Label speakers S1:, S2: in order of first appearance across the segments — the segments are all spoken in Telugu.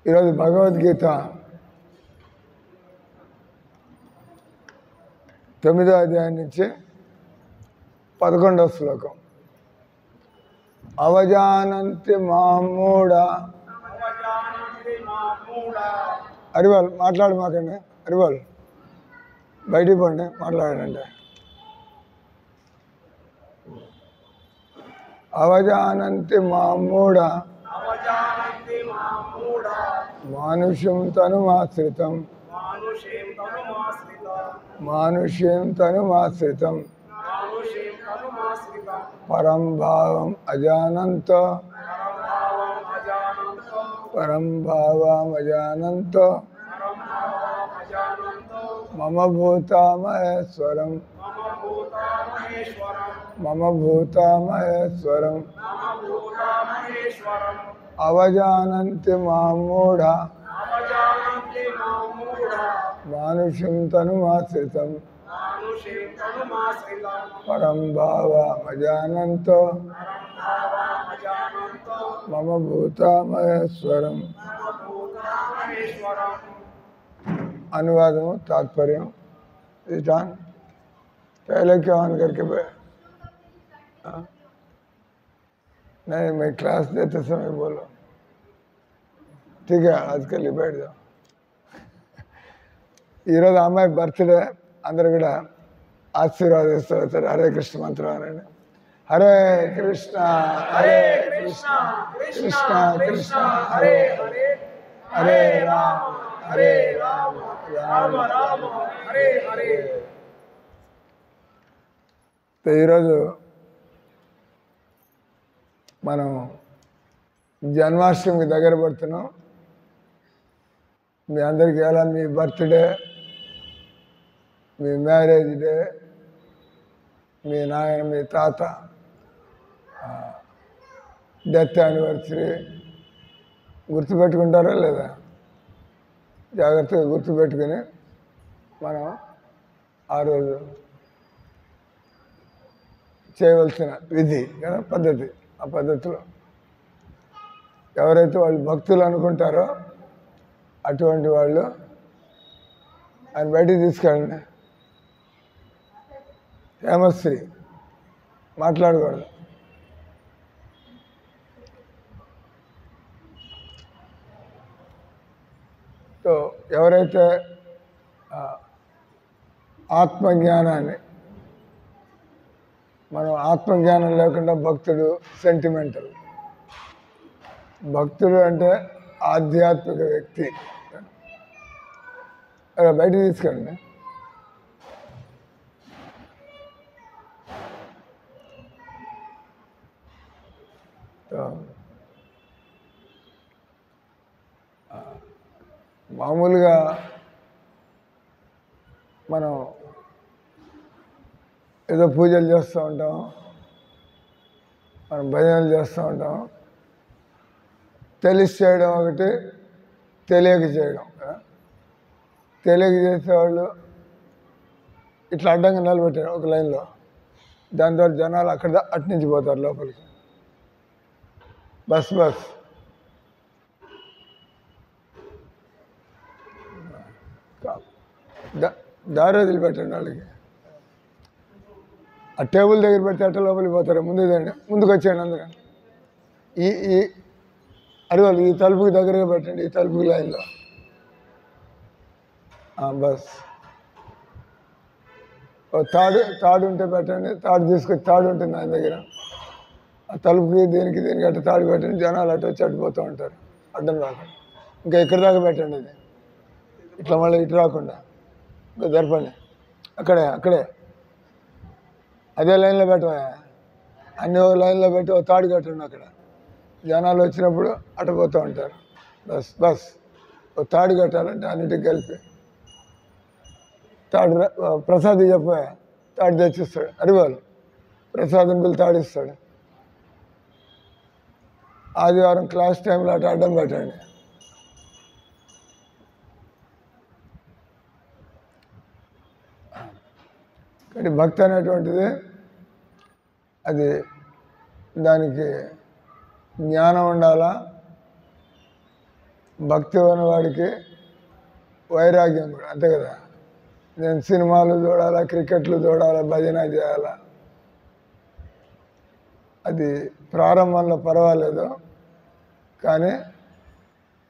S1: ఈరోజు భగవద్గీత 9వ అధ్యాయం నుంచి 11వ శ్లోకం. అవజానంతి మామూఢ. అరివాల్ మాట్లాడు మాకండి. అరివాల్ బయటికి పోండి, మాట్లాడండి. అవజానంతి మామూఢ మానుష్యం తనుమాశ్రితం పరం భావం అజానంతో మమ భూతామహేశ్వరం అవజానంతి మామూఢ మానుష్యం తనుమాశ్రితం పరం భావమజానంతో మమ భూతామహేశ్వరం. अनुवादम तात्पर्य रिटान पहले क्या ऑन करके नहीं, मैं क्लास देते समय बोलो. ठीक है, आज के लिए बैठ जाओ. ఈరోజు అమ్మాయి బర్త్డే, అందరు కూడా ఆశీర్వాదిస్తూ వచ్చారు. హరే కృష్ణ మంత్రం అనండి. హరే కృష్ణ కృష్ణ కృష్ణ హరే హరే రామ హరే రామ రామ రామ హరే హరే. ఈరోజు మనం జన్మాష్టమికి దగ్గర పడుతున్నాం. మీ అందరికీ ఎలా మీ బర్త్డే, మీ మ్యారేజ్ డే, మీ నాయన మీ తాత డెత్ యానివర్సరీ గుర్తుపెట్టుకుంటారా లేదా? జాగ్రత్తగా గుర్తుపెట్టుకుని మనం ఆ రోజు చేయవలసిన విధి కదా, పద్ధతి. ఆ పద్ధతిలో ఎవరైతే వాళ్ళు భక్తులు అనుకుంటారో అటువంటి వాళ్ళు ఆయన బయటికి తీసుకెళ్ళండి. హేమశ్రీ మాట్లాడకూడదు. సో ఎవరైతే ఆత్మజ్ఞానాన్ని, మనం ఆత్మజ్ఞానం లేకుండా భక్తుడు సెంటిమెంటల్. భక్తుడు అంటే ఆధ్యాత్మిక వ్యక్తి. బయట తీసుకెళ్ళండి. మామూలుగా మనం ఏదో పూజలు చేస్తూ ఉంటాం, మనం భజనలు చేస్తూ ఉంటాం. తెలిసి చేయడం ఒకటి, తెలియక చేయడం. తెలియక చేసేవాళ్ళు ఇట్లా అడ్డంగా నిలబెట్టారు ఒక లైన్లో. దాని ద్వారా జనాలు అటు నుంచి పోతారు లోపలికి. బస్ దారి వదిలిపెట్టండి వాళ్ళకి. ఆ టేబుల్ దగ్గర పెడితే అట్ట లోపలికి పోతారు. ముందుకు వచ్చేయండి అందరూ. ఈ అడివాళ్ళు ఈ తలుపుకి దగ్గరగా పెట్టండి, ఈ తలుపుకి లైన్లో. బస్ తాడు ఉంటే పెట్టండి. తాడు తీసుకొచ్చి, తాడు ఉంటుంది ఆయన దగ్గర. ఆ తలుపుకి దీనికి అట్ట తాడు పెట్టండి. జనాలు అటు వచ్చి అడ్డుపోతూ ఉంటారు, అడ్డం రాకుండా. ఇంకా ఎక్కడి దాకా పెట్టండి ఇది, ఇట్లా మళ్ళీ ఇటు రాకుండా. ఇంకా జరపండి. అక్కడే అదే లైన్లో పెట్టవా. అన్ని ఒక లైన్లో పెట్టి ఒక తాడు కట్టండి. అక్కడ జనాలు వచ్చినప్పుడు అటుపోతూ ఉంటారు. బస్ ఒక తాడు కట్టాలంటే అన్నిటికి కలిపి. తాడు ప్రసాద్ చెప్పా, తాడు తెచ్చిస్తాడు. అరివాళ్ళు ప్రసాదం పిల్లలు తాడిస్తాడు. ఆదివారం క్లాస్ టైంలో అటు అడ్డం పెట్టండి. కానీ భక్తి అనేటువంటిది అది దానికి జ్ఞానం ఉండాలా, భక్తి ఉన్నవాడికి వైరాగ్యం కూడా అంతే కదా. నేను సినిమాలు చూడాలా, క్రికెట్లు చూడాలా, భజన చేయాలా, అది ప్రారంభంలో పర్వాలేదు, కానీ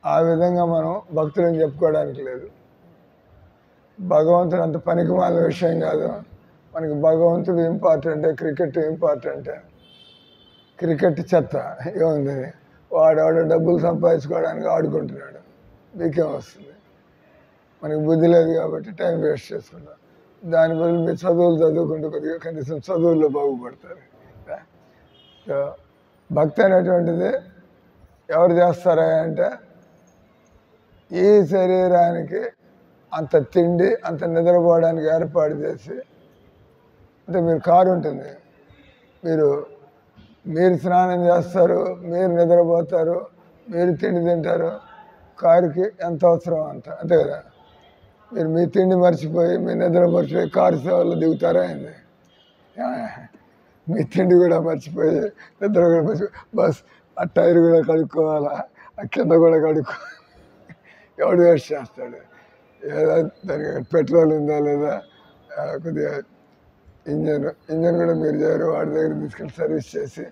S1: ఆ విధంగా మనం భక్తులని చెప్పుకోవడానికి లేదు. భగవంతుడు అంత పనికిమాలిన విషయం కాదు. మనకి భగవంతుడు ఇంపార్టెంటే, క్రికెట్ ఇంపార్టెంటే. క్రికెట్ చెత్త ఏముంది, వాడు డబ్బులు సంపాదించుకోవడానికి ఆడుకుంటున్నాడు, మీకేం వస్తుంది? మనకి బుద్ధి లేదు కాబట్టి టైం వేస్ట్ చేసుకుంటాం. దాని బదులు మీరు చదువులు చదువుకుంటూ కొద్దిగా కనీసం చదువుల్లో బాగుపడతారు. భక్తి అనేటువంటిది ఎవరు చేస్తారా అంటే, ఈ శరీరానికి అంత తిండి అంత నిద్రపోవడానికి ఏర్పాటు చేసి, అంటే మీరు కారు ఉంటుంది, మీరు స్నానం చేస్తారు, మీరు నిద్రపోతారు, మీరు తిండి తింటారు, కారుకి ఎంత అవసరం అంత, అంతే కదా. మీరు మీ తిండి మర్చిపోయి మీ నిద్ర మర్చిపోయి కారు సేవల్లో దిగుతారా అయింది. మీ తిండి కూడా మర్చిపోయి నిద్ర కూడా మర్చిపోయి బస్ ఆ టైర్ కూడా కడుక్కోవాలా, ఆ కింద కూడా కడుక్కోవాలి. ఎవడు వేస్ట్ చేస్తాడు? ఏదో దానికి పెట్రోల్ ఉందా లేదా, కొద్దిగా ఇంజన్ కూడా మీరు చేయరు, వాడి దగ్గర తీసుకెళ్ళి సర్వీస్ చేసి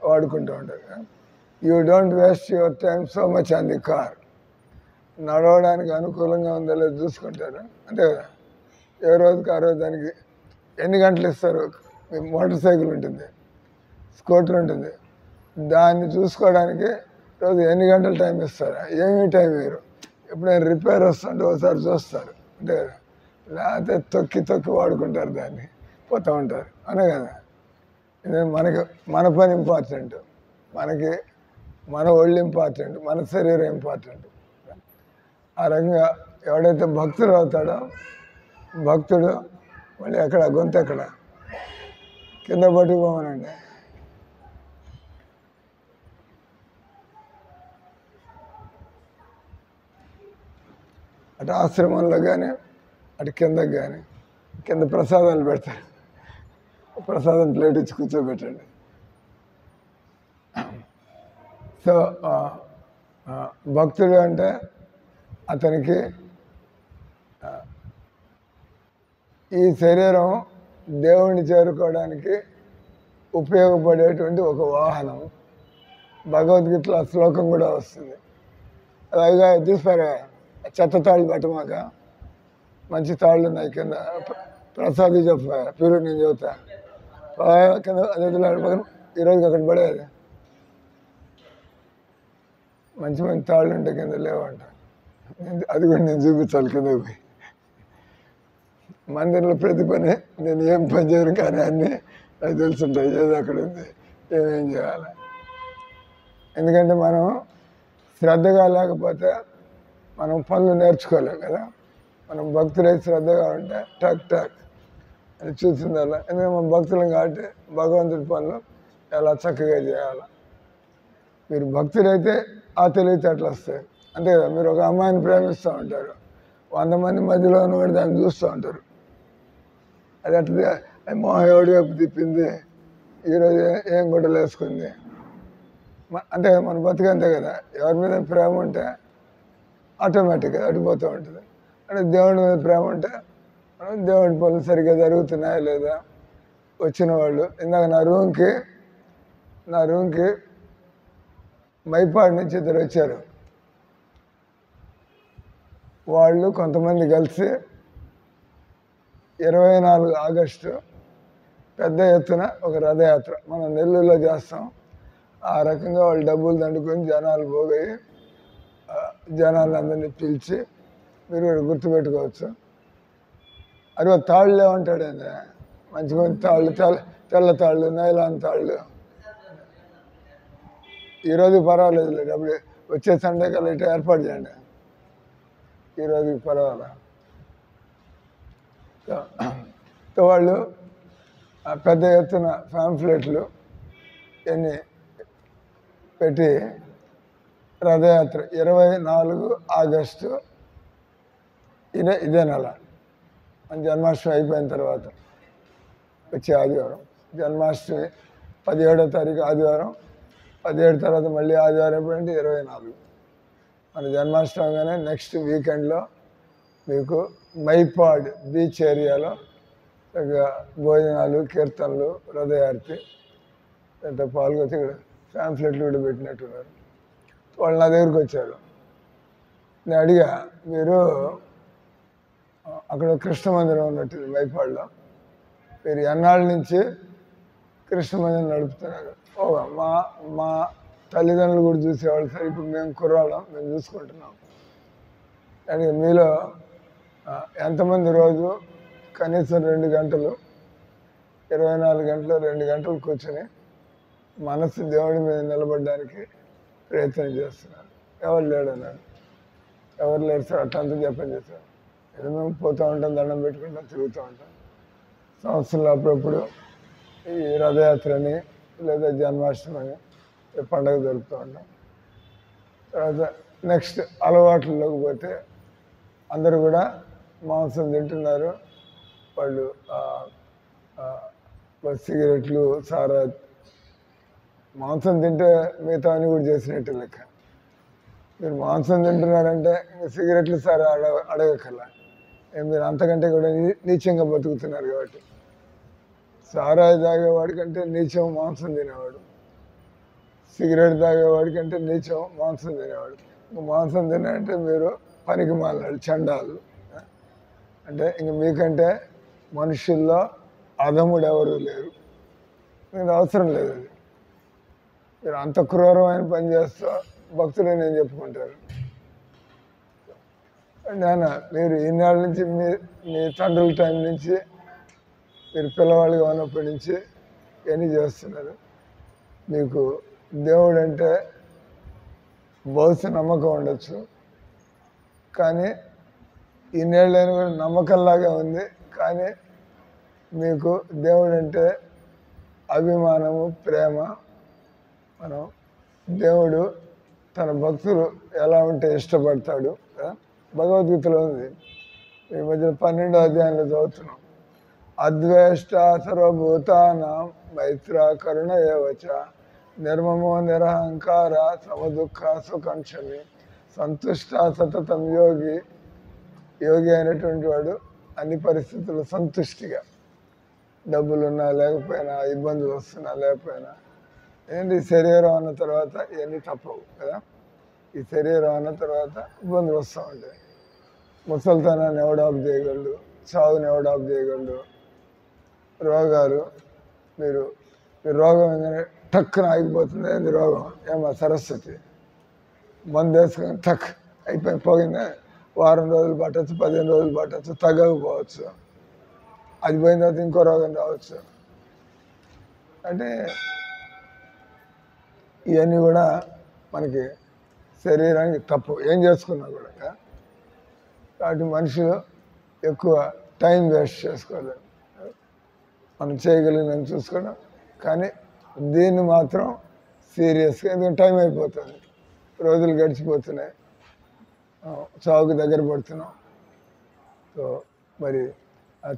S1: వాడుకుంటూ ఉంటారు. You don't waste your time so much on the car. నడవడానికి అనుకూలంగా ఉందో లేదో చూసుకుంటారు, అంతే కదా. ఏ రోజుకి ఆ రోజు దానికి ఎన్ని గంటలు ఇస్తారు? మోటార్ సైకిల్ ఉంటుంది, స్కూటర్ ఉంటుంది, దాన్ని చూసుకోవడానికి రోజు ఎన్ని గంటలు టైం ఇస్తారు? ఏమీ టైం వేరు. ఎప్పుడైనా రిపేర్ వస్తుంటే ఒకసారి చూస్తారు, అంతే కదా. లేకపోతే తొక్కి వాడుకుంటారు, దాన్ని పోతూ ఉంటారు, అనే కదా. మనకి మన పని ఇంపార్టెంట్, మనకి మన ఒళ్ళు ఇంపార్టెంట్, మన శరీరం ఇంపార్టెంట్. ఆ రకంగా ఎవడైతే భక్తుడు అవుతాడో, భక్తుడు మళ్ళీ ఎక్కడ గొంతు ఎక్కడ కింద పట్టుకోమనండి. అటు ఆశ్రమంలో కానీ అటు కిందకి కానీ, కింద ప్రసాదాలు పెడతారు, ప్రసాదం ప్లేట్ ఇచ్చి కూర్చోబెట్టండి. సో భక్తుడు అంటే అతనికి ఈ శరీరం దేవుణ్ణి చేరుకోవడానికి ఉపయోగపడేటువంటి ఒక వాహనం. భగవద్గీతలో ఆ శ్లోకం కూడా వస్తుంది. అలాగే తీసిపారా, చెత్త తాళ్ళు పెట్టమాక, మంచి తాళ్ళు ఉన్నాయి కింద, ప్రసాద్ చెప్పా పేరు నేను చెబుతా కింద. అదే పక్కన ఈరోజుకి అక్కడ పడేది మంచి మంచి తాళ్ళు ఉంటాయి కింద, లేవంట. అది కూడా నేను చూపించాలి కిందకి పోయి. మందిరంలో ప్రతి పని నేను ఏం పని చేయను, కానీ అన్నీ నాకు తెలుసుంటాయి, ఏదో అక్కడ ఉంది, ఏమేం చేయాలి. ఎందుకంటే మనం శ్రద్ధగా లేకపోతే మనం పనులు నేర్చుకోలేం కదా. మనం భక్తులై శ్రద్ధగా ఉంటే టక్ అని చూసింది అలా. ఎందుకంటే మనం భక్తులం కాబట్టి భగవంతుడి పనులు ఎలా చక్కగా చేయాలి. మీరు భక్తులైతే ఆ తెలివితేటలు వస్తాయి, అంతే కదా. మీరు ఒక అమ్మాయిని ప్రేమిస్తూ ఉంటారు, 100 మంది మధ్యలో ఉన్నవాడు దాన్ని చూస్తూ ఉంటారు. అది అట్లా మొహం ఎవడి వైపు తిప్పింది, ఈరోజు ఏం గుడ్డలు వేసుకుంది, అంతే కదా. మన బతుకు అంతే కదా. ఎవరి మీద ప్రేమ ఉంటే ఆటోమేటిక్గా అడిపోతూ ఉంటుంది. అంటే దేవుడి మీద ప్రేమ ఉంటే మనం దేవుడి పనులు సరిగ్గా జరుగుతున్నాయా లేదా. వచ్చిన వాళ్ళు ఇందాక నా రూమ్కి మైపాడు నుంచి 2 వచ్చారు. వాళ్ళు కొంతమంది కలిసి 24 ఆగస్టు పెద్ద ఎత్తున ఒక రథయాత్ర మనం నెల్లూరులో చేస్తాం. ఆ రకంగా వాళ్ళు డబ్బులు దండుకొని జనాలు పోగయి జనాలందరినీ పిలిచి, మీరు కూడా గుర్తుపెట్టుకోవచ్చు. అరే తాళ్ళు లేవంటాడు, మంచి మంచి తాళ్ళు, తెల్ల తాళ్ళు, నైలాన్ తాళ్ళు. ఈరోజు పర్వాలేదు, అప్పుడు వచ్చే సండే కల్లా ఇట్లా ఏర్పాటు చేయండి. ఈరోజుకి పర్వాలా. వాళ్ళు పెద్ద ఎత్తున పాంఫ్లెట్లు ఎన్ని పెట్టి రథయాత్ర 24 ఆగస్టు ఇదే నెల మన జన్మాష్టమి అయిపోయిన తర్వాత వచ్చే ఆదివారం. జన్మాష్టమి 17వ తారీఖు ఆదివారం, 17 తర్వాత మళ్ళీ ఆదివారం ఎప్పుడంటే 24. మన జన్మాష్టమిగానే నెక్స్ట్ వీకెండ్లో మీకు మైపాడ్ బీచ్ ఏరియాలో భోజనాలు, కీర్తనలు, హృదయార్తి అంటే పాల్గొచ్చి ఇక్కడ ప్యాంఫ్లెట్లు కూడా పెట్టినట్టున్నారు. వాళ్ళు నా దగ్గరికి వచ్చారు. నేను అడిగా, మీరు అక్కడ కృష్ణ మందిరం ఉన్నట్టు మైపాడులో, మీరు ఎన్నాళ్ళ నుంచి కృష్ణ మందిరం నడుపుతున్నారు? ఓ మా మా తల్లిదండ్రులు కూడా చూసేవాళ్ళు సార్, ఇప్పుడు మేము కుర్రాళ్ళం, మేము చూసుకుంటున్నాం. కానీ మీలో ఎంతమంది రోజు కనీసం 2 గంటలు 24 గంటలు 2 గంటలు కూర్చొని మనసు దేవుడి మీద నిలబడడానికి ప్రయత్నం చేస్తున్నారు? ఎవరు లేడు అన్నాడు. ఎవరు లేరు సార్, అట్లంతా జపం చేశారు. ఏదో మేము పోతూ ఉంటాం, దండం పెట్టుకుంటాం, తిరుగుతూ ఉంటాం. సంవత్సరంలో అప్పుడప్పుడు ఈ రథయాత్రని లేదా జన్మాష్టమి అని పండుగ జరుపుతూ ఉంటాం. తర్వాత నెక్స్ట్ అలవాట్లలోకి పోతే అందరూ కూడా మాంసం తింటున్నారు. వాళ్ళు సిగరెట్లు, సారా, మాంసం తింటే మిగతా అని కూడా చేసినట్టు లెక్క. మీరు మాంసం తింటున్నారంటే సిగరెట్లు, సారా అడగక్కర్లా. మీరు అంతకంటే కూడా నీచంగా బతుకుతున్నారు. కాబట్టి సారాయి తాగేవాడి కంటే నీచం మాంసం తినేవాడు, సిగరెట్ తాగేవాడి కంటే నీచం మాంసం తినేవాడు. మాంసం తినంటే మీరు పనికి మాలాడు, చండాలు. అంటే ఇంక మీకంటే మనుషుల్లో అధముడు ఎవరు లేరు. మీకు అవసరం లేదు. అది మీరు అంత క్రూరమైన పని చేస్తా భక్తులే నేను చెప్పుకుంటారు. నాన్న, మీరు ఈనాళ్ళ నుంచి మీ తండ్రుల టైం నుంచి మీరు పిల్లవాళ్ళుగా ఉన్నప్పటి నుంచి ఇవన్నీ చేస్తున్నారు. మీకు దేవుడు అంటే బహుశా నమ్మకం ఉండొచ్చు, కానీ ఇన్నేళ్ళైనా కూడా నమ్మకంలాగా ఉంది. కానీ మీకు దేవుడు అంటే అభిమానము, ప్రేమ. మనం దేవుడు తన భక్తులు ఎలా ఉంటే ఇష్టపడతాడు భగవద్గీతలో ఉంది. ఈ మధ్య 12వ అధ్యాయంలో చదువుతున్నాం. అద్వేష్ట సర్వభూతానాం మైత్ర కరుణ ఏవచ నిర్మమో నిరహంకార సమదుఃఖ సుఖంక్షమి సంతుష్ట సతతం యోగి. యోగి అయినటువంటి వాడు అన్ని పరిస్థితులు సంతుష్టిగా, డబ్బులున్నా లేకపోయినా, ఇబ్బందులు వస్తున్నా లేకపోయినా. ఏంటి శరీరం అన్న తర్వాత ఇవన్నీ తప్పవు కదా. ఈ శరీరం అన్న తర్వాత ఇబ్బందులు వస్తూ ఉంటాయి. ముసలితనాన్ని ఎవడాపు చేయగలడు, చావుని ఎవడాపు చేయగలడు, రోగాలు. మీరు రోగం ఏంటంటే టక్కున ఆగిపోతుంది. ఏంది రోగం? ఏమో సరస్వతి మందు వేసుకొని టక్ అయిపోయి పోయిందా. వారం రోజులు పట్టచ్చు, 15 రోజులు పట్టచ్చు, తగ్గకపోవచ్చు. అది పోయిన తర్వాత ఇంకో రోగం రావచ్చు. అంటే ఇవన్నీ కూడా మనకి శరీరానికి తప్పు, ఏం చేసుకున్నా కూడా. కాబట్టి మనుషులు ఎక్కువ టైం వేస్ట్ చేసుకోలేదు. మనం చేయగలిగినని చూసుకోవడం, కానీ దీన్ని మాత్రం సీరియస్గా, ఎందుకంటే టైం అయిపోతుంది, రోజులు గడిచిపోతున్నాయి, చావుకు దగ్గర పడుతున్నాం. సో మరి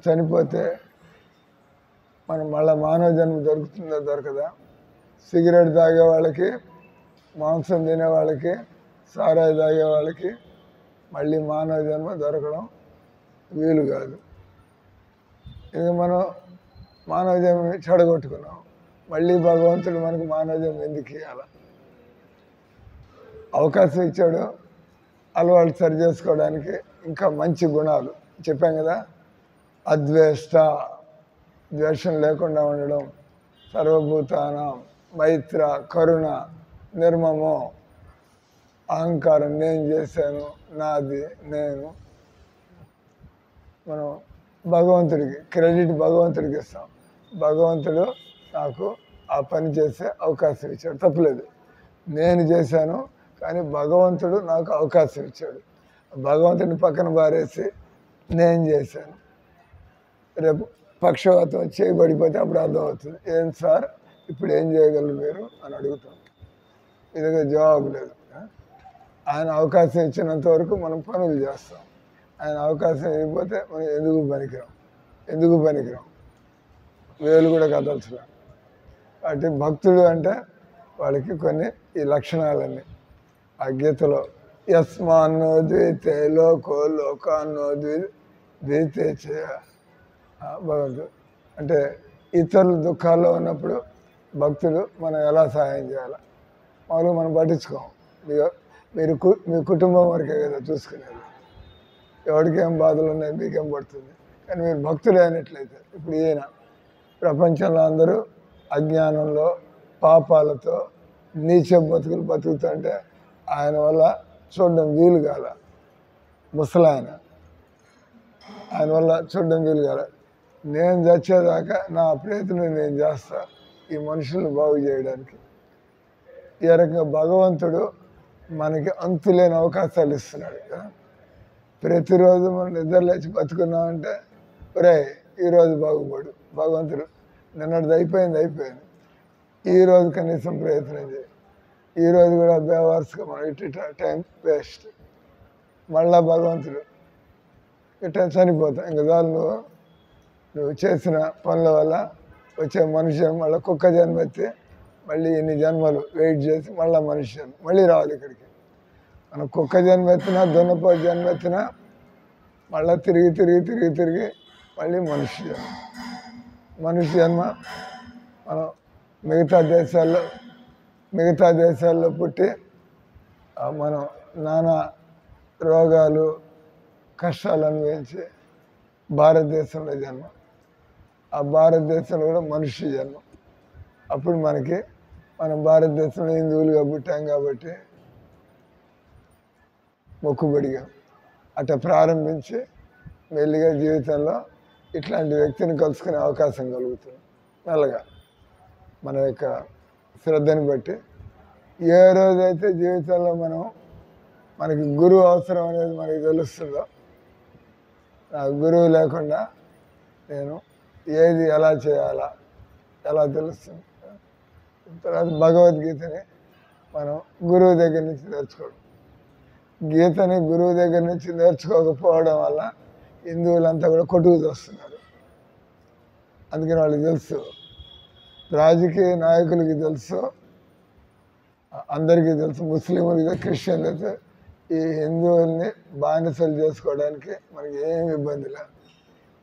S1: చనిపోతే మనం మళ్ళీ మానవ జన్మ దొరుకుతుందా దొరకదా? సిగరెట్ తాగే వాళ్ళకి, మాంసం తినే వాళ్ళకి, సారాయి తాగే వాళ్ళకి మళ్ళీ మానవ జన్మ దొరకడం వీలు కాదు. ఇది మనం మానవ జన్మని చెడగొట్టుకున్నాం. మళ్ళీ భగవంతుడు మనకు మానవ జన్మ ఎందుకు ఇవ్వాలి? అవకాశం ఇచ్చాడు అలవాటు సరి చేసుకోవడానికి. ఇంకా మంచి గుణాలు చెప్పాం కదా. అద్వేష్ట, ద్వేషం లేకుండా ఉండడం, సర్వభూతానం మైత్ర కరుణ, నిర్మమో అహంకారం, నేను చేశాను, నాది, నేను. మనం భగవంతుడికి క్రెడిట్ భగవంతుడికి ఇస్తాం. భగవంతుడు నాకు ఆ పని చేసే అవకాశం ఇచ్చాడు, తప్పులేదు. నేను చేశాను, కానీ భగవంతుడు నాకు అవకాశం ఇచ్చాడు. భగవంతుడిని పక్కన బారేసి నేను చేశాను, రేపు పక్షవాతం చేయబడిపోతే అప్పుడు అర్థమవుతుంది. ఏం సార్ ఇప్పుడు ఏం చేయగలరు మీరు అని అడుగుతాం. ఇది జవాబు లేదు. ఆయన అవకాశం ఇచ్చినంత వరకు మనం పనులు చేస్తాం. ఆయన అవకాశం ఇవ్వకపోతే మనం ఎందుకు పనికిరాం, వేలు కూడా కదల్చలేం. కాబట్టి భక్తుడు అంటే వాళ్ళకి కొన్ని ఈ లక్షణాలన్నీ ఆ గీతలో యస్మాన్నో ద్వైతే లోకో లోకాన్నో ద్వైతే చేయ భగవంతుడు అంటే ఇతరులు దుఃఖాల్లో ఉన్నప్పుడు భక్తులు మనం ఎలా సహాయం చేయాలి మామూలుగా మనం పట్టించుకోం మీరు మీ కుటుంబం వరకే కదా చూసుకునేది ఎవరికి ఏం బాధలు ఉన్నాయి మీకేం పడుతుంది కానీ మీరు భక్తులు అయినట్లయితే ఇప్పుడు ఈయన ప్రపంచంలో అందరూ అజ్ఞానంలో పాపాలతో నీచ బతుకులు బతుకుతుంటే ఆయన వల్ల చూడడం వీలు కాల ముసలాయన ఆయన వల్ల చూడడం వీలు కాల నేను చచ్చేదాకా నా ప్రయత్నం నేను చేస్తా ఈ మనుషులను బాగు చేయడానికి ఈ రకంగా భగవంతుడు మనకి అంతులేని అవకాశాలు ఇస్తున్నాడు కదా ప్రతిరోజు మనం నిద్రలేచి బతుకున్నామంటే ఒరే ఈరోజు బాగుపడు భగవంతుడు నిన్నటిది అయిపోయింది ఈరోజు కనీసం ప్రయత్నం చేయి ఈరోజు కూడా బేవర్స్గా మనం ఇట్లా టైం వేస్ట్ మళ్ళా భగవంతుడు ఇట్లా చనిపోతాం ఇంకా చాలు నువ్వు చేసిన పనుల వల్ల వచ్చే మనుషులు మళ్ళీ కుక్క జన్మ ఎత్తి మళ్ళీ ఎన్ని జన్మలు వెయిట్ చేసి మళ్ళీ మనిషి మళ్ళీ రావాలి ఇక్కడికి మనం కుక్క జన్మ ఎత్తినా దున్నపోతు జన్మ ఎత్తినా మళ్ళీ తిరిగి మళ్ళీ మనిషి జన్మ మనం మిగతా దేశాల్లో పుట్టి మనం నానా రోగాలు కష్టాలు అనుభవించి భారతదేశంలో జన్మ ఆ భారతదేశంలో కూడా మనిషి జన్మ అప్పుడు మనం భారతదేశంలో హిందువులుగా పుట్టాం కాబట్టి మొక్కుబడిగా అట్లా ప్రారంభించి మెల్లిగా జీవితంలో ఇట్లాంటి వ్యక్తిని కలుసుకునే అవకాశం కలుగుతుంది మెల్లగా మన యొక్క శ్రద్ధని బట్టి ఏ రోజైతే జీవితంలో మనకి గురువు అవసరం అనేది మనకి తెలుస్తుందో ఆ గురువు లేకుండా నేను ఏది ఎలా చేయాలా ఎలా తెలుస్తుంది తర్వాత భగవద్గీతని మనం గురువు దగ్గర నుంచి నేర్చుకోవడం గీతని గురువు దగ్గర నుంచి నేర్చుకోకపోవడం వల్ల హిందువులంతా కూడా కొట్టుకు వస్తున్నారు అందుకని వాళ్ళకి తెలుసు రాజకీయ నాయకులకి తెలుసు అందరికీ తెలుసు ముస్లింలకి క్రిస్టియన్లు అయితే ఈ హిందువుల్ని బానిసలు చేసుకోవడానికి మనకి ఏమి ఇబ్బంది లేదు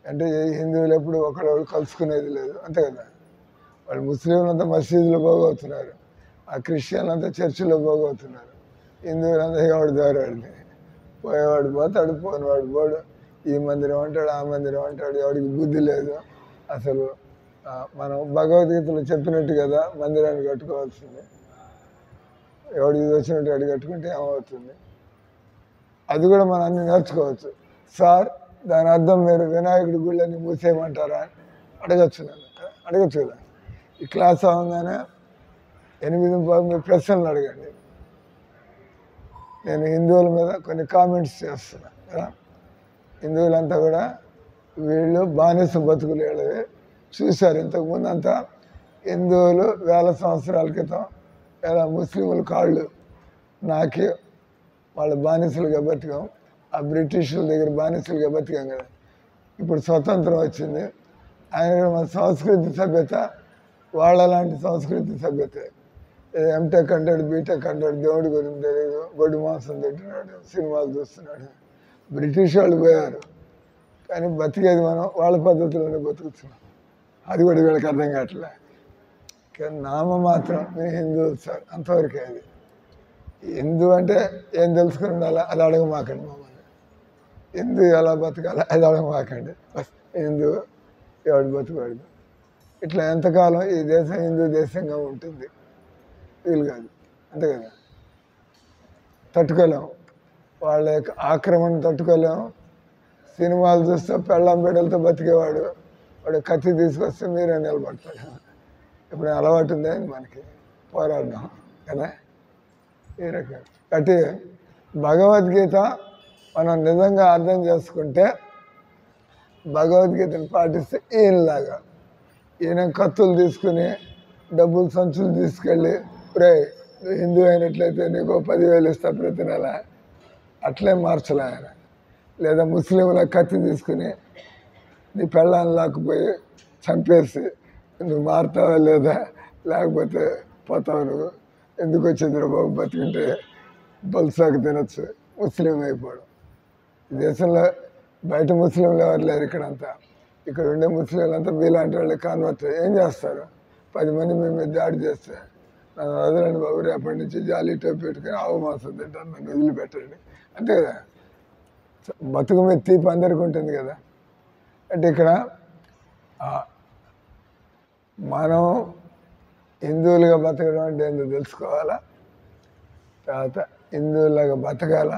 S1: అంటే హిందువులు ఎప్పుడు ఒకళ్ళు కలుసుకునేది లేదు అంతే కదా వాళ్ళు ముస్లింలంతా మసీదులో పోగవుతున్నారు ఆ క్రిస్టియన్లు అంతా చర్చిలో పోగవుతున్నారు హిందువులంతా ఎవడు దారాడిని పోయేవాడు పోతాడు పోనివాడు పోడు ఈ మందిరం అంటాడు ఆ మందిరం అంటాడు ఎవడికి బుద్ధి లేదు అసలు మనం భగవద్గీతలో చెప్పినట్టు కదా మందిరాన్ని కట్టుకోవాల్సింది ఎవడికి వచ్చినట్టు అడిగి కట్టుకుంటే ఏమవుతుంది అది కూడా మనం అన్ని నేర్చుకోవచ్చు సార్ దాని అర్థం మీరు వినాయకుడి గుళ్ళని మూసేయమంటారా అడగచ్చు కదా ఈ క్లాస్ అవగానే 8 ప్రశ్నలు అడగండి నేను హిందువుల మీద కొన్ని కామెంట్స్ చేస్తున్నా కదా హిందువులంతా కూడా వీళ్ళు బానిస బతుకులు వెళ్ళవి చూశారు ఇంతకుముందు అంతా హిందువులు వేల సంవత్సరాల క్రితం లేదా ముస్లింల కాళ్ళు నాకి వాళ్ళ బానిసలుగా బతికాం ఆ బ్రిటిషుల దగ్గర బానిసలుగా బతికాం కదా ఇప్పుడు స్వతంత్రం వచ్చింది ఆయన మన సంస్కృతి సభ్యత వాళ్ళలాంటి సంస్కృతి సభ్యత ఎంటెక్ అంటాడు బీటెక్ అంటాడు దేవుడి గురించి తెలియదు గొడ్డు మాంసం తింటున్నాడు సినిమాలు చూస్తున్నాడు బ్రిటిష్ వాళ్ళు పోయారు కానీ బతికేది మనం వాళ్ళ పద్ధతిలోనే బతుకుతున్నాం అది కూడా వీళ్ళకి అర్థం కావట్లే కానీ నామ మాత్రం నేను హిందువులు సార్ అంతవరకే అది హిందూ అంటే ఏం తెలుసుకుని ఉండాలా అది అడగమాకండి మమ్మల్ని హిందూ ఎలా బతకాలా అది అడగమాకండి హిందూ ఎవడు బతుకాడు ఇట్లా ఎంతకాలం ఈ దేశం హిందూ దేశంగా ఉంటుంది వీలు కాదు అంతే కదా తట్టుకోలేము వాళ్ళ యొక్క ఆక్రమణ తట్టుకోలేము సినిమాలు చూస్తే పెళ్ళాం బిడ్డలతో బతికేవాడు వాడు కత్తి తీసుకొస్తే మీరే నిలబడతాడు ఇప్పుడు అలవాటు ఉంది మనకి పోరాడడం కదా ఈ రకంగా కాబట్టి భగవద్గీత మనం నిజంగా అర్థం చేసుకుంటే భగవద్గీతను పాటిస్తే ఈయనలాగా ఈయన కత్తులు తీసుకుని డబ్బులు సంచులు తీసుకెళ్ళి రే నువ్వు హిందూ అయినట్లయితే నీకు 10,000 ఇస్తా ప్రతి నెల అట్లే మార్చలే ఆయన లేదా ముస్లింల కత్తి తీసుకుని నీ పెళ్ళాన్ని లాక్కుపోయి చంపేసి నువ్వు మారుతావా లేదా లేకపోతే పోతావు నువ్వు ఎందుకు వచ్చింది బాబు బతికింటే బల్సాకు తినచ్చు, ముస్లిం అయిపోవడం. దేశంలో బయట ముస్లింలు ఎవరు లేరు, ఇక్కడంతా ఇక్కడ ఉండే ముస్లింలంతా మీలాంటి వాళ్ళు కన్వర్ట్ ఏం చేస్తారు? 10 మంది మేము మీద దాడి చేస్తే నన్ను వదలండి బాబు, రేపటి నుంచి జాలీ టోపీ పెట్టుకుని ఆవు మాంసం తింటాను, నన్ను వదిలిపెట్టండి అంతే కదా. బతుకు మీద తీపి అందరికీ ఉంటుంది కదా. అంటే ఇక్కడ మనం హిందువులుగా బతకడం అంటే ఏందో తెలుసుకోవాలా, తర్వాత హిందువులాగా బతకాల,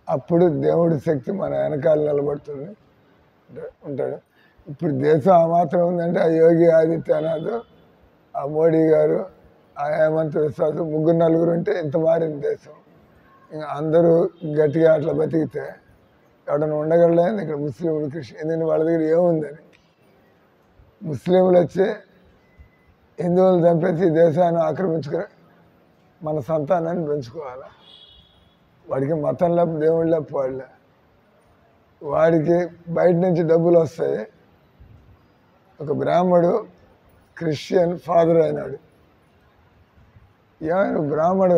S1: అప్పుడు దేవుడి శక్తి మన వెనకాల నిలబడుతుంది ఉంటాడు. ఇప్పుడు దేశం ఆ మాత్రం ఉందంటే ఆ యోగి ఆదిత్యనాథ్, ఆ మోడీ గారు, ఆ హేమంత్ విశ్వాస్, 3-4 ఉంటే ఇంత మారింది దేశం. ఇంకా అందరూ గట్టిగా అట్లా బతికితే ఎవడన్నా ఉండగలలేదు ఇక్కడ ముస్లింలు క్రిస్టియన్. ఎందుకంటే వాళ్ళ దగ్గర ఏముందని. ముస్లింలు వచ్చి హిందువులు చంపేసి దేశాన్ని ఆక్రమించుకుని మన సంతానాన్ని పెంచుకోవాలి. వాడికి మతంలో దేవుళ్ళ వాళ్ళే, వాడికి బయట నుంచి డబ్బులు వస్తాయి. ఒక బ్రాహ్మడు క్రిస్టియన్ ఫాదర్ అయినాడు. ఏమైనా బ్రాహ్మడు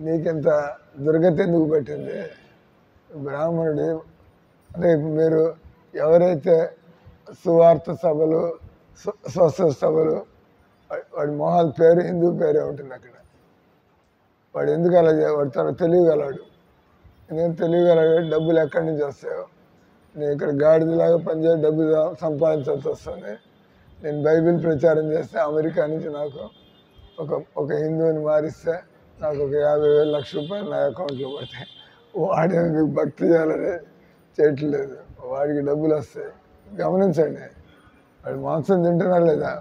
S1: నీకింత దుర్గతి ఎందుకు పెట్టింది? బ్రాహ్మణుడు అంటే మీరు ఎవరైతే సువార్త సభలు, స్వస్థ సభలు, వాడి మొహాల పేరు హిందూ పేరే ఉంటుంది అక్కడ. వాడు ఎందుకు అలా వాడు తన తెలియగలడు. ఎందుకంటే తెలియగలడు, డబ్బులు ఎక్కడి నుంచి వస్తాయో. నేను ఇక్కడ గాడిదలాగా పనిచేసి డబ్బు సంపాదించాల్సి వస్తుంది. నేను బైబిల్ ప్రచారం చేస్తే అమెరికా నుంచి నాకు ఒక హిందువుని మారిస్తే నాకు ఒక 50,000 లక్ష రూపాయలు నా అకౌంట్లో పడతాయి. వాడే మీకు భక్తి చేయాలని చేయట్లేదు, వాడికి డబ్బులు వస్తాయి. గమనించండి, వాడు మాంసం తింటున్నారు లేదా?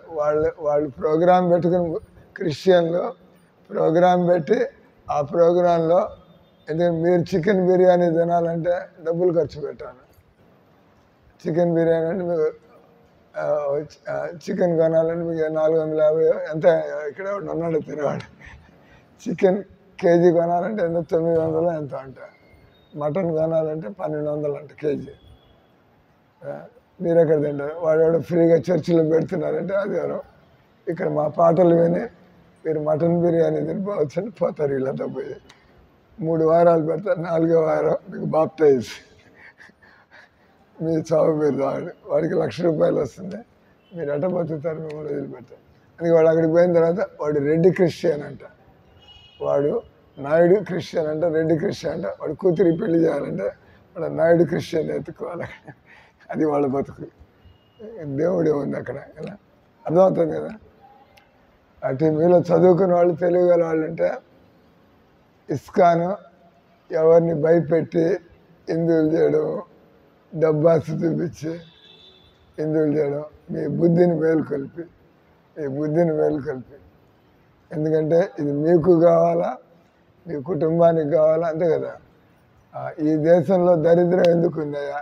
S1: వాళ్ళు ప్రోగ్రాం పెట్టుకుని క్రిస్టియన్లు ప్రోగ్రాం పెట్టి ఆ ప్రోగ్రాంలో ఎందుకంటే మీరు చికెన్ బిర్యానీ తినాలంటే డబ్బులు ఖర్చు పెట్టాను. చికెన్ బిర్యానీ అంటే మీకు చికెన్ కొనాలంటే మీకు 450 ఎంత, ఇక్కడ ఉన్నాడు తినేవాడు. చికెన్ కేజీ కొనాలంటే ఎంత 900 ఎంత అంట. మటన్ కొనాలంటే 1200 అంట కేజీ. మీరు ఎక్కడ తింటారు? వాడు ఫ్రీగా చర్చిలో పెడుతున్నారంటే అది ఎవరు? ఇక్కడ మా పాటలు విని మీరు మటన్ బిర్యానీ తినిపోవచ్చు అని పోతారు వీళ్ళంతా పోయి. 3 వారాలు పెడతారు, 4వ వారం మీకు బాప్టైజ్, మీ చావు మీరు రాడు. వాడికి 1,00,000 రూపాయలు వస్తుంది. మీరు ఎట్ట బతుకుతారు? మిమ్మల్ని వదిలిపెట్టారు. అందుకే వాడు అక్కడికి పోయిన తర్వాత వాడు రెడ్డి క్రిస్టియన్ అంట, వాడు నాయుడు క్రిస్టియన్ అంట, రెడ్డి క్రిస్టియన్ అంట. వాడు కూతురికి పెళ్లి చేయాలంటే వాడు నాయుడు క్రిస్టియన్ ఎత్తుకోవాలి. అది వాళ్ళ బతుకు. దేవుడే ఉంది అక్కడ కదా, అర్థమవుతుంది కదా. అటు మీలో చదువుకున్న వాళ్ళు, తెలియగల వాళ్ళు ఉంటే ఇస్కాను ఎవరిని భయపెట్టి హిందువులు చేయడం, డబ్బాసు చూపించి హిందువులు చేయడం, మీ బుద్ధిని మేలుకొల్పి, ఎందుకంటే ఇది మీకు కావాలా, మీ కుటుంబానికి కావాలా, అంతే కదా. ఈ దేశంలో దరిద్రం ఎందుకు ఉందయ్యా?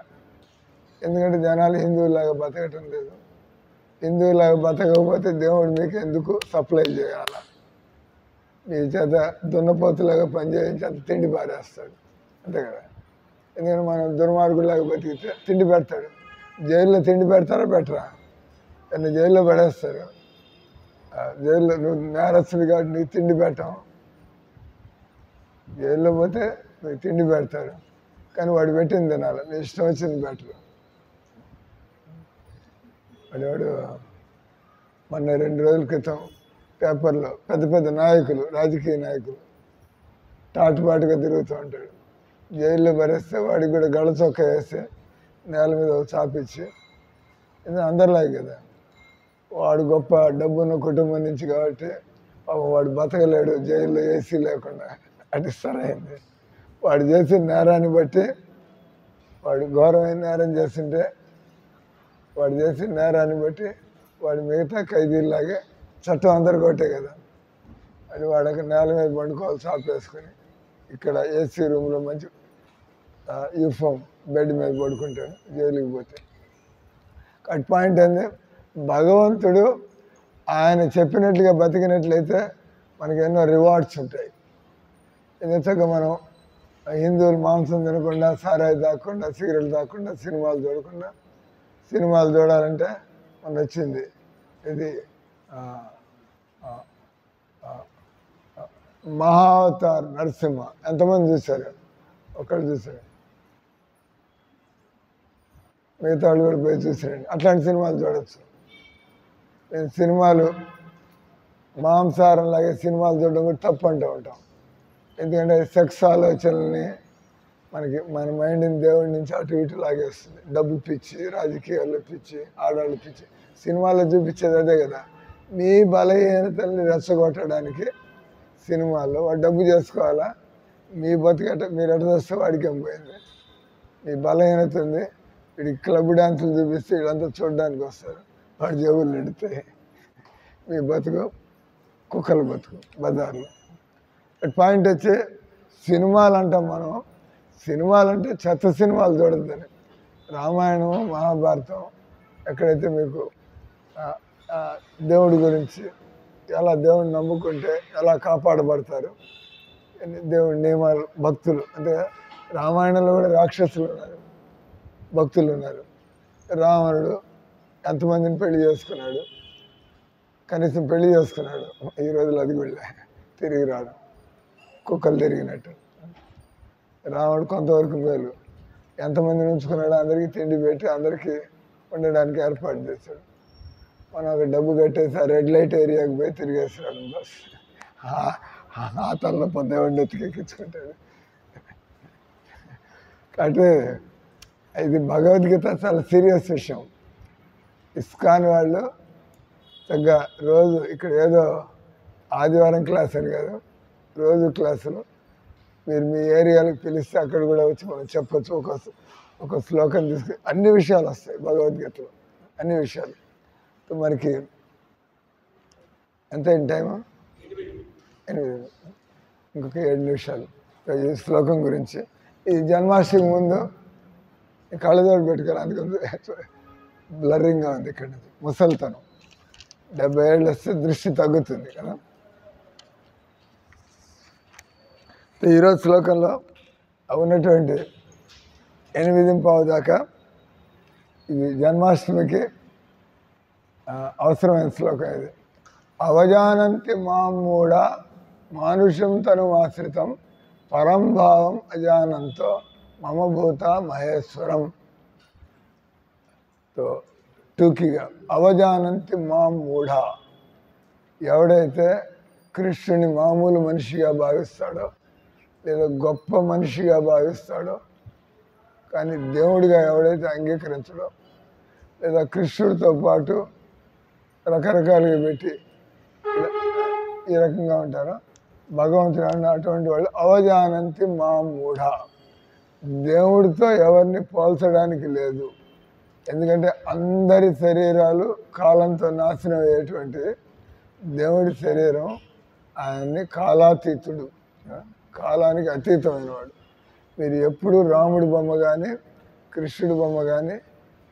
S1: ఎందుకంటే జనాలు హిందువులాగా బతకటం లేదు. హిందువులాగా బతకపోతే దేవుడు మీకు ఎందుకు సప్లై చేయాలా? మీ చేత దున్నపోతులాగా పనిచేయించి అంత తిండి పారేస్తాడు, అంతే కదా. ఎందుకంటే మనం దుర్మార్గులాగా బతికితే తిండి పెడతాడు. జైల్లో తిండి పెడతారా పెట్టరా? నన్ను జైల్లో పడేస్తారు. జైల్లో నువ్వు నేరస్తుడు కాబట్టి నీకు తిండి పెట్టాం. జైల్లో పోతే నీకు తిండి పెడతారు, కానీ వాడు పెట్టింది తినాలి, నీ ఇష్టం వచ్చింది పెట్టరు. వాడు మొన్న 2 రోజుల క్రితం పేపర్లో పెద్ద నాయకులు, రాజకీయ నాయకులు టాటుపాటుగా తిరుగుతూ ఉంటాడు. జైల్లో భరిస్తే వాడికి కూడా గళ్ళ చొక్కా వేస్తే నేల మీద చాపిచ్చి, ఎందుకంటే అందరిలాగే కదా. వాడు గొప్ప డబ్బున్న కుటుంబం నుంచి కాబట్టి వాడు బతకలేడు జైల్లో ఏసీ లేకుండా, అది సరైంది. వాడు చేసిన నేరాన్ని బట్టి, వాడు ఘోరమైన నేరం చేస్తుంటే వాడు చేసిన నేరాన్ని బట్టి వాడు మిగతా ఖైదీలాగే చట్టం అందరికి ఒకటే కదా. అది వాడికి నేల మీద పండుకోవాలి చాప్ వేసుకొని, ఇక్కడ ఏసీ రూమ్లో మంచి యూనిఫామ్ బెడ్ మీద పడుకుంటాడు జైలుకి పోతే. కట్ పాయింట్ ఏంది, భగవంతుడు ఆయన చెప్పినట్లుగా బతికినట్లయితే మనకి ఎన్నో రివార్డ్స్ ఉంటాయి. ఎందుకంటే మనం హిందువులు మాంసం తినకుండా, సారాయి తాగకుండా, సిగరెట్ తాగకుండా, సినిమాలు చూడకుండా, సినిమాలు చూడాలంటే మన వచ్చింది ఇది మహావతార్ నరసింహ ఎంతమంది చూశారు? ఒకళ్ళు చూశారు, మిగతా వాళ్ళు కూడా పోయి చూసారండి. అట్లాంటి సినిమాలు చూడొచ్చు. నేను సినిమాలు మాంసాహారంలాగే సినిమాలు చూడడం కూడా తప్పు అంటూ ఉంటాం. ఎందుకంటే సెక్స్ ఆలోచనల్ని మన మైండ్ని దేవుడి నుంచి అటు ఇటు లాగేస్తుంది. డబ్బు పిచ్చి, రాజకీయాల్లో పిచ్చి, ఆడవాళ్ళు పిచ్చి, సినిమాల్లో చూపించేది అదే కదా. మీ బలహీనతల్ని రెచ్చగొట్టడానికి సినిమాల్లో వాడు డబ్బు చేసుకోవాలా, మీ బతుకట మీరు ఎట వస్తే వాడికి ఏం పోయింది. మీ బలహీనత ఉంది, వీడికి క్లబ్ డాన్సులు చూపిస్తే వీళ్ళంతా చూడడానికి వస్తారు, వాడి జేబులు నిండుతాయి, మీ బతుకు కుక్కల బతుకు బజార్లో. పాయింట్ వచ్చి సినిమాలు అంటాం మనం, సినిమాలంటే చెత్త సినిమాలు చూడద్దని. రామాయణం మహాభారతం ఎక్కడైతే మీకు దేవుడి గురించి ఎలా దేవుడిని నమ్ముకుంటే ఎలా కాపాడబడతారు, దేవుడి నియమాలు, భక్తులు, అంటే రామాయణంలో కూడా రాక్షసులు ఉన్నారు, భక్తులు ఉన్నారు. రావణుడు ఎంతమందిని పెళ్లి చేసుకున్నాడు, కనీసం పెళ్లి చేసుకున్నాడు. ఈ రోజులు అది కూడా తిరిగి రావడం కుక్కలు తిరిగినట్టు. రావణుడు కొంతవరకు మేలు, ఎంతమందిని ఉంచుకున్నాడో అందరికీ తిండి పెట్టి అందరికీ ఉండడానికి ఏర్పాటు చేశాడు. మనం ఒక డబ్బు కట్టేసి ఆ రెడ్ లైట్ ఏరియాకి పోయి తిరిగేస్తున్నాడు బస్. ఆ తల్ల పొద్దు ఎవరిని ఎత్తికెక్కించుకుంటాడు. కాబట్టి ఇది భగవద్గీత చాలా సీరియస్ విషయం. ఇస్కాన్ వాళ్ళు తగ్గ రోజు ఇక్కడ ఏదో ఆదివారం క్లాస్ అని కాదు, రోజు క్లాసులు మీరు మీ ఏరియాలకు పిలిస్తే అక్కడ కూడా వచ్చి మనం చెప్పచ్చు. ఒక శ్లోకం తీసుకుని అన్ని విషయాలు వస్తాయి భగవద్గీతలో, అన్ని విషయాలు. మనకి ఎంత టైము? 8, ఇంకొక 7 నిమిషాలు ఈ శ్లోకం గురించి. ఈ జన్మాష్టమి ముందు కళ్ళజోడు పెట్టుకోవాలి, అందుకని బ్లరింగ్గా ఉంది. ఇక్కడ ముసలితనం 70 ఏళ్ళు వస్తే దృష్టి తగ్గుతుంది కదా. ఈరోజు శ్లోకంలో ఉన్నటువంటి 8:15 దాకా ఇది జన్మాష్టమికి అవసరమైన శ్లోకం. ఇది అవజానంతి మామూఢ మానుషం తను ఆశ్రితం పరంభావం అజానంతో మమభూత మహేశ్వరం. టూకీగా అవజానంతి మామూఢ, ఎవడైతే కృష్ణుని మామూలు మనిషిగా భావిస్తాడో లేదా గొప్ప మనిషిగా భావిస్తాడో, కానీ దేవుడిగా ఎవడైతే అంగీకరించడో లేదా కృష్ణుడితో పాటు రకరకాలుగా పెట్టి ఈ రకంగా ఉంటారో భగవంతుడు అటువంటి వాళ్ళు అవజానంతి మామూఢ, దేవుడితో ఎవరిని పోల్చడానికి లేదు. ఎందుకంటే అందరి శరీరాలు కాలంతో నాశనం అయ్యేటువంటి దేవుడి శరీరం ఆయన్ని కాలాతీతుడు, కాలానికి అతీతమైన వాడు. మీరు ఎప్పుడు రాముడి బొమ్మ కానీ కృష్ణుడి బొమ్మ కానీ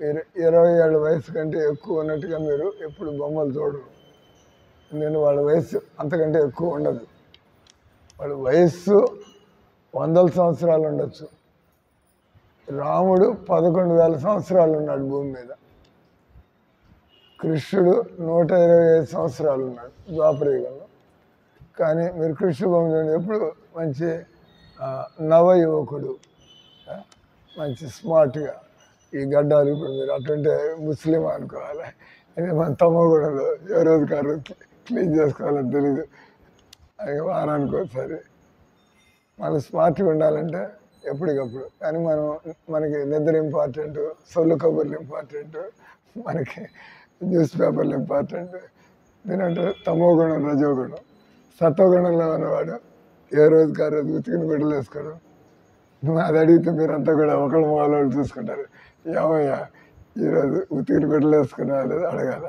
S1: మీరు 20 ఏళ్ళ వయసు కంటే ఎక్కువ ఉన్నట్టుగా మీరు ఎప్పుడు బొమ్మలు చూడరు. ఎందుకంటే వాళ్ళ వయసు అంతకంటే ఎక్కువ ఉండదు. వాళ్ళ వయస్సు 100 సంవత్సరాలు ఉండొచ్చు. రాముడు 11,000 సంవత్సరాలు ఉన్నాడు భూమి మీద. కృష్ణుడు 125 సంవత్సరాలు ఉన్నాడు ద్వాపరయుగంలో. కానీ మీరు కృష్ణుడు బొమ్మ చూడండి, ఎప్పుడు మంచి నవ యువకుడు, మంచి స్మార్ట్గా, ఈ గడ్డాలు ఇప్పుడు మీరు అటువంటి ముస్లిం అనుకోవాలి. మన తమ్మగూడలో ఏ రోజు కారు క్లీన్ చేసుకోవాలని తెలియదు, అది వారానికి ఒకసారి. మనం స్మార్ట్గా ఉండాలంటే ఎప్పటికప్పుడు. కానీ మనకి నిద్ర ఇంపార్టెంట్, సొల్లు కబుర్లు ఇంపార్టెంట్, మనకి న్యూస్ పేపర్లు ఇంపార్టెంట్. దీనంటే తమోగుణం రజోగుణం. సత్వగుణంలో ఉన్నవాడు ఏ రోజుకి ఆ రోజు ఉతికిన బిడ్డలు వేసుకోవడం. అది అడిగితే మీరంతా కూడా ఒకళ్ళ వాళ్ళు చూసుకుంటారు, ఏమయ్యా ఈరోజు ఉతికిన బిడ్డలు వేసుకున్నా లేదా అడగాల.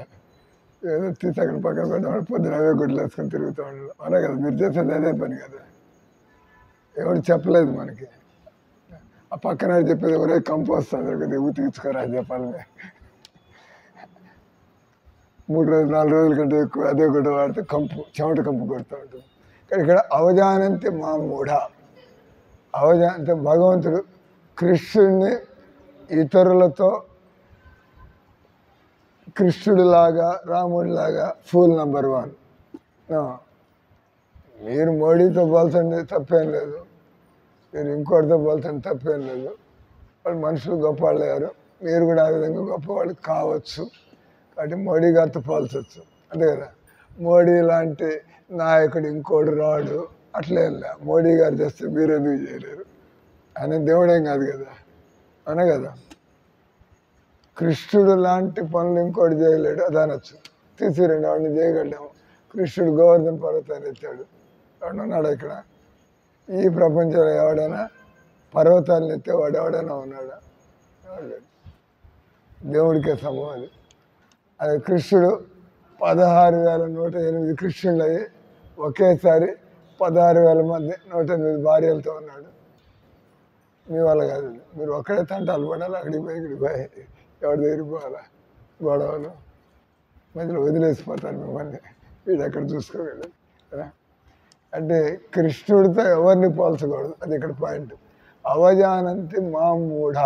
S1: ఏదో తీసి అక్కడ పక్కన పెట్టాడు, పొద్దున అవే గుడ్డలు వేసుకొని తిరుగుతూ ఉండడం అలా కదా. మీరు చేసేది అదే పని కదా. ఎవరు చెప్పలేదు మనకి. ఆ పక్కన చెప్పేది ఎవరే కంపు వస్తుంది కదా, ఉతికించుకోరా అని చెప్పాలి. 3 రోజులు 4 రోజుల కంటే ఎక్కువ అదే గుడ్డ వాడితే కంపు, చెమట కంపు కొడుతూ ఉంటుంది. కానీ ఇక్కడ అవజానంతి మామూఢ, అంటే భగవంతుడు కృష్ణుడిని ఇతరులతో కృష్ణుడిలాగా రాముడిలాగా ఫూల్ నెంబర్ 1 మీరు మోడీతో పోల్చండి, తప్పేం లేదు. మీరు ఇంకోటితో పోల్చండి, తప్పేం లేదు. వాళ్ళు మనుషులు గొప్పవాళ్ళు అయ్యారు, మీరు కూడా ఆ విధంగా గొప్పవాళ్ళు కావచ్చు. కాబట్టి మోడీ గారితో పోల్చవచ్చు, అంతే కదా. మోడీ లాంటి నాయకుడు ఇంకోటి రాడు, అట్లేం లే. మోడీ గారు చేస్తే మీరు ఎందుకు చేయలేరు? ఆయన దేవుడేం కాదు కదా, అనే కదా. కృష్ణుడు లాంటి పనులు ఇంకోటి చేయలేడు, అది అనొచ్చు. తీసుకురండి, వాడిని చేయగలిగాము. కృష్ణుడు గోవర్ధన పర్వతాన్ని ఎత్తాడు, ఎవడున్నాడా ఇక్కడ? ఈ ప్రపంచంలో ఎవడైనా పర్వతాలను ఎత్తేవాడు ఎవడైనా ఉన్నాడా? ఎవడు? దేవుడికే సమం అది. అది కృష్ణుడు 16,108 కృష్ణుడు అయ్యి ఒకేసారి 16,000 మంది 108 భార్యలతో ఉన్నాడు. మీ వల్ల కాదు. మీరు ఒక్కడే తంటాలు పడాలి, అక్కడికి పోయి ఇక్కడికి పోయి ఎవరి దగ్గరికి పోవాలా, గొడవలు మధ్యలో వదిలేసిపోతారు మిమ్మల్ని, వీడు ఎక్కడ చూసుకోగలడు కదా. అంటే కృష్ణుడితో ఎవరిని పోల్చకూడదు, అది ఇక్కడ పాయింట్. అవజానంతి మా మూఢ.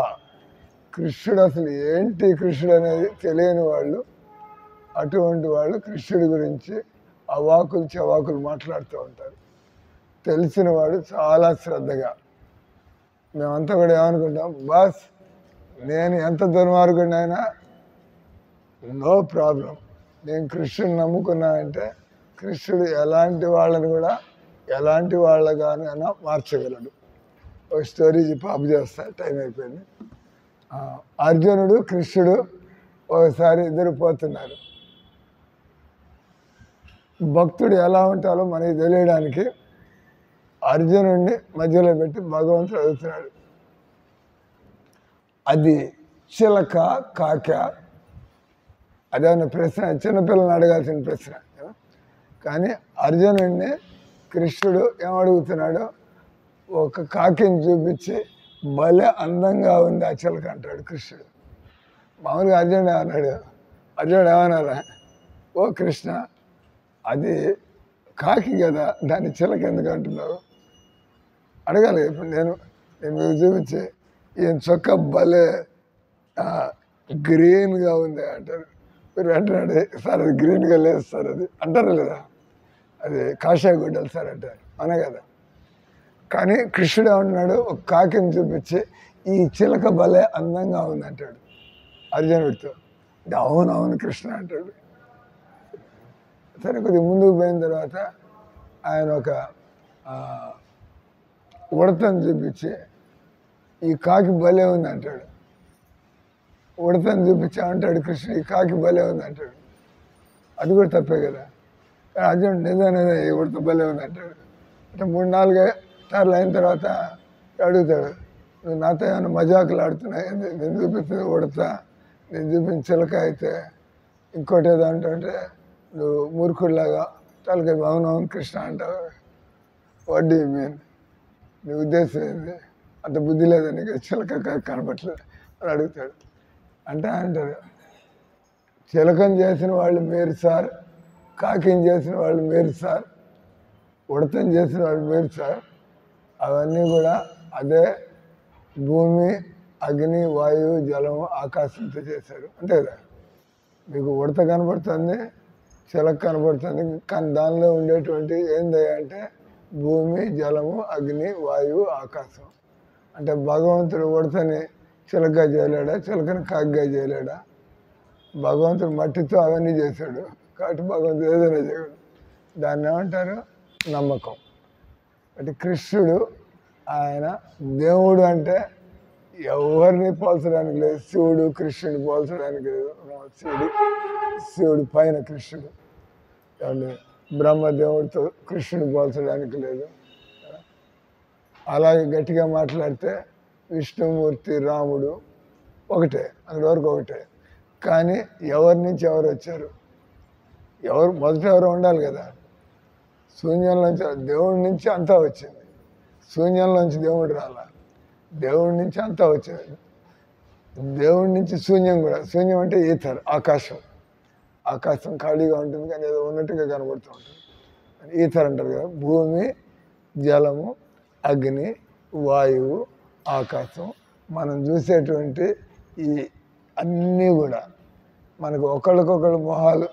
S1: కృష్ణుడు అసలు ఏంటి, కృష్ణుడు అనేది తెలియని వాళ్ళు, అటువంటి వాళ్ళు కృష్ణుడి గురించి అవాకులు చవాకులు మాట్లాడుతూ ఉంటారు. తెలిసిన వాడు చాలా శ్రద్ధగా, మేమంతా కూడా ఏమనుకుంటాం, బాస్ నేను ఎంత దుర్మార్గుడినైనా నో ప్రాబ్లం, నేను కృష్ణుని నమ్ముకున్నా అంటే కృష్ణుడు ఎలాంటి వాళ్ళని కూడా ఎలాంటి వాళ్ళగానైనా మార్చగలడు. ఒక స్టోరీ చెప్పి అప్ చేస్తా, టైం అయిపోయింది. అర్జునుడు కృష్ణుడు ఒకసారి ఇద్దరు పోతున్నారు. భక్తుడు ఎలా ఉంటారో మనకి తెలియడానికి అర్జునుడిని మధ్యలో పెట్టి భగవంతుడు అడుగుతున్నాడు, అది చిలక కాక? అదేమన్నా ప్రశ్న, చిన్నపిల్లల్ని అడగాల్సిన ప్రశ్న. కానీ అర్జునుడిని కృష్ణుడు ఏమడుగుతున్నాడు, ఒక కాకిని చూపించి భలే అందంగా ఉంది ఆ చిలక అంటాడు కృష్ణుడు. మామూలుగా అర్జునుడు ఏమన్నాడు, అర్జునుడు ఏమన్నారా, ఓ కృష్ణ అది కాకి కదా, దాన్ని చిలక ఎందుకు అంటున్నావు? అడగాలి. ఇప్పుడు నేను మీకు చూపించి ఈయన చొక్క భలే గ్రీన్గా ఉంది అంటారు. మీరు అంటున్నాడు, సార్ అది గ్రీన్గా లేదు సార్, అది అంటారు లేదా, అది కాషాయ గుడ్డలు సార్ అంటారు, అనే కదా. కానీ కృష్ణుడు ఏమంటున్నాడు, ఒక కాకిని చూపించి ఈ చిలక భలే అందంగా ఉంది అంటాడు అర్జునుడితో. అవునవును కృష్ణ అంటాడు. సరే కొద్దిగా ముందుకు పోయిన తర్వాత ఆయన ఒక ఉడతను చూపించి ఈ కాకి భలే ఉంది అంటాడు. ఉడతను చూపించి అంటాడు కృష్ణుడు, ఈ కాకి భలే ఉంది అంటాడు. అది కూడా తప్పే కదా. అర్జునుడు నిజంగా ఈ ఉడత భలే ఉంది అంటాడు. అంటే 3-4 సార్లు అయిన తర్వాత అడుగుతాడు, నువ్వు నాతో ఏమైనా మజాకులు ఆడుతున్నాయి, నేను చూపిస్తుంది ఉడతా, నేను చూపించిన చిలక అయితే ఇంకోటి ఏదో అంటుంటే నువ్వు మూర్ఖుడిలాగా తలకి అవునవును కృష్ణ అంటావు. What do you mean? నీ ఉద్దేశం ఏంది? అంత బుద్ధి లేదా నీకు, చిలక కనపట్లేదు అని అడుగుతాడు. అంటే అంటారు, చిలకని చేసిన వాళ్ళు మీరు సార్, కాకిని చేసిన వాళ్ళు మీరు సార్, ఉడతని చేసిన వాళ్ళు మీరు సార్. అవన్నీ కూడా అదే భూమి, అగ్ని, వాయువు, జలము, ఆకాశంతో చేశారు, అంతే కదా. మీకు ఉడత కనపడుతుంది, చిలక కనపడుతుంది, కానీ దానిలో ఉండేటువంటి ఏంది అంటే భూమి, జలము, అగ్ని, వాయువు, ఆకాశం. అంటే భగవంతుడు ఉడతని చిలకగా చేయలేడా, చిలకని కాకిగా చేయలేడా? భగవంతుడు మట్టితో అవన్నీ చేశాడు, కాబట్టి భగవంతుడు ఏదైనా చేయడు. దాన్ని ఏమంటారు, నమ్మకం. అంటే కృష్ణుడు ఆయన దేవుడు అంటే ఎవరిని పోల్చడానికి లేదు. శివుడు కృష్ణుడు పోల్చడానికి లేదు. శివుడు పైన కృష్ణుడు, బ్రహ్మదేవుడితో కృష్ణుడు పోల్చడానికి లేదు. అలాగే గట్టిగా మాట్లాడితే విష్ణుమూర్తి, రాముడు ఒకటే, అక్కడి వరకు ఒకటే. కానీ ఎవరి నుంచి ఎవరు వచ్చారు, ఎవరు మొదట ఎవరు ఉండాలి కదా. శూన్యంలోంచి దేవుడి నుంచి అంతా వచ్చింది, శూన్యంలోంచి దేవుడు రాలా, దేవుడి నుంచి అంతా వచ్చింది. దేవుడి నుంచి శూన్యం కూడా, శూన్యం అంటే ఈథర్, ఆకాశం. ఆకాశం ఖాళీగా ఉంటుంది కానీ ఏదో ఉన్నట్టుగా కనబడుతూ ఉంటుంది, ఈథర్ అంటారు కదా. భూమి, జలము, అగ్ని, వాయువు, ఆకాశం, మనం చూసేటువంటి ఈ అన్నీ కూడా మనకు ఒకళ్ళకొకళ్ళు మొహాలు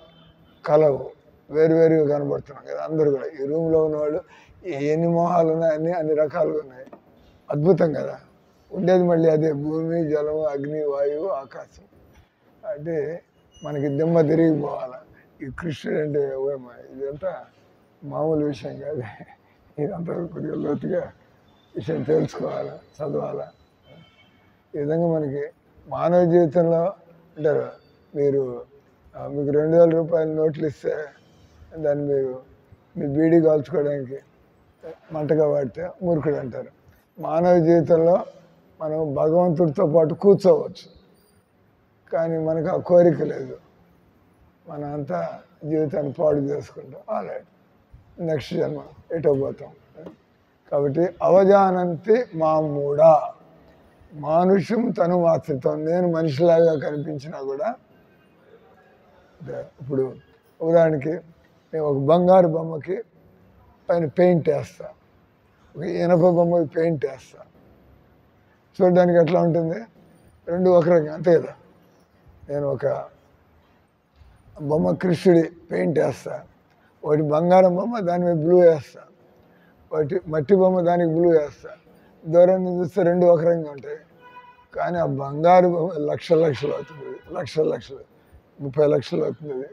S1: కలవు, వేరువేరుగా కనబడుతున్నాం కదా అందరూ కూడా. ఈ రూమ్లో ఉన్నవాళ్ళు ఎన్ని మొహాలు ఉన్నాయి, అన్ని రకాలుగా ఉన్నాయి. అద్భుతం కదా. ఉండేది మళ్ళీ అదే భూమి, జలం, అగ్ని, వాయువు, ఆకాశం. అంటే మనకి దిమ్మ తిరిగిపోవాలి. ఈ కృష్ణుడు అంటే ఇదంతా మామూలు విషయం కాదు. ఇదంతా కొద్దిగా లోతుగా విషయం తెలుసుకోవాలా, చదవాలా. ఈ విధంగా మనకి మానవ జీవితంలో అంటారు, మీకు 2000 రూపాయల నోట్లు ఇస్తే దాన్ని మీరు మీ బీడీ కాల్చుకోవడానికి మంటగా వాడితే మూర్ఖుడు అంటారు. మానవ జీవితంలో మనం భగవంతుడితో పాటు కూర్చోవచ్చు, కానీ మనకు ఆ కోరిక లేదు. మనం అంతా జీవితాన్ని పాడు చేసుకుంటాం. ఆల్రెడీ నెక్స్ట్ జన్మ ఎటో పోతాం. కాబట్టి అవజానంతి మా మూడా మానుష్యం తను ఆశ్రితం. నేను మనిషిలాగా కనిపించినా కూడా, ఇప్పుడు ఉదాహరణకి నేను ఒక బంగారు బొమ్మకి పైన పెయింట్ వేస్తా, ఒక ఇనప బొమ్మకి పెయింట్ వేస్తా. చూడడానికి ఎట్లా ఉంటుంది? రెండు ఒక రకం, అంతే కదా. నేను ఒక బొమ్మ కృష్ణుడి పెయింట్ వేస్తా, ఒకటి బంగారం బొమ్మ దాని మీద బ్లూ వేస్తా, ఒకటి మట్టి బొమ్మ దానికి బ్లూ వేస్తా. దూరం నుంచి చూస్తే రెండు ఒక రంగా ఉంటాయి. కానీ ఆ బంగారు బొమ్మ లక్షలు అవుతుంది, లక్షలు 30 లక్షలు అవుతుంది.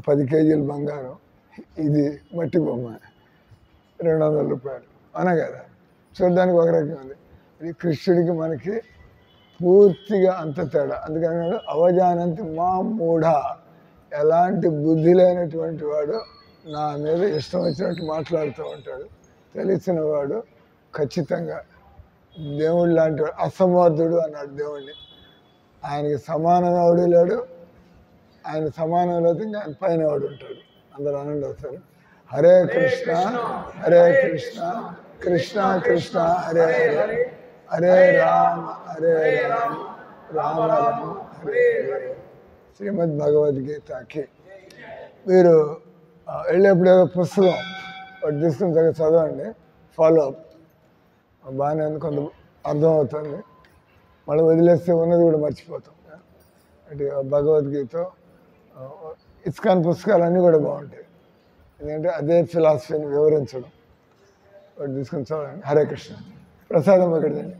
S1: 10 కేజీల బంగారం. ఇది మట్టి బొమ్మ 200 రూపాయలు అనా కదా. చూడడానికి ఒక రకం ఉంది. ఇది కృష్ణుడికి మనకి పూర్తిగా అంత తేడా. అందుకని అవజానంతి మా మూఢ, ఎలాంటి బుద్ధి లేనటువంటి వాడు నా మీద ఇష్టం వచ్చినట్టు మాట్లాడుతూ ఉంటాడు. తెలిసిన వాడు ఖచ్చితంగా దేవుడు లాంటి వాడు, అసమర్థుడు అన్నాడు దేవుడిని. ఆయనకి సమానం ఎవడు లేడు, ఆయన సమానంలో ఇంకా ఆయన పైన వాడు ఉంటాడు. అందరూ అనండి ఒకసారి. హరే కృష్ణ హరే కృష్ణ కృష్ణ కృష్ణ హరే హరే, హరే రామ హరే రామ రామ రామ హరే హరే. శ్రీమద్ భగవద్గీతకి మీరు వెళ్ళేప్పుడు ఏదో పుస్తకం ఒకటి తీసుకుని దగ్గర చదవండి, ఫాలో అప్. బాగానే కొంత అర్థమవుతుంది. మళ్ళీ వదిలేస్తే ఉన్నది కూడా మర్చిపోతాం. అంటే భగవద్గీత, ఇస్కాన్ పుస్తకాలన్నీ కూడా బాగుంటాయి. ఎందుకంటే అదే ఫిలాసఫీని వివరించడం. ఒకటి తీసుకుని చదవండి. హరే కృష్ణ. ప్రసాదం ఒకటిదండి.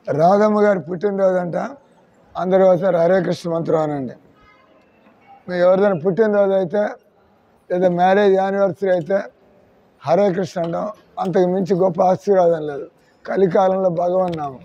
S1: రాధమ్మ గారి పుట్టినరోజు అంట. అందరూ ఒకసారి హరే కృష్ణ మంత్రం అనండి. మీరు ఎవరిదైనా పుట్టినరోజు అయితే లేదా మ్యారేజ్ యానివర్సరీ అయితే హరే కృష్ణ అంటాం. అంతకు మించి గొప్ప ఆశీర్వాదం లేదు. కలికాలంలో భగవన్ నామం.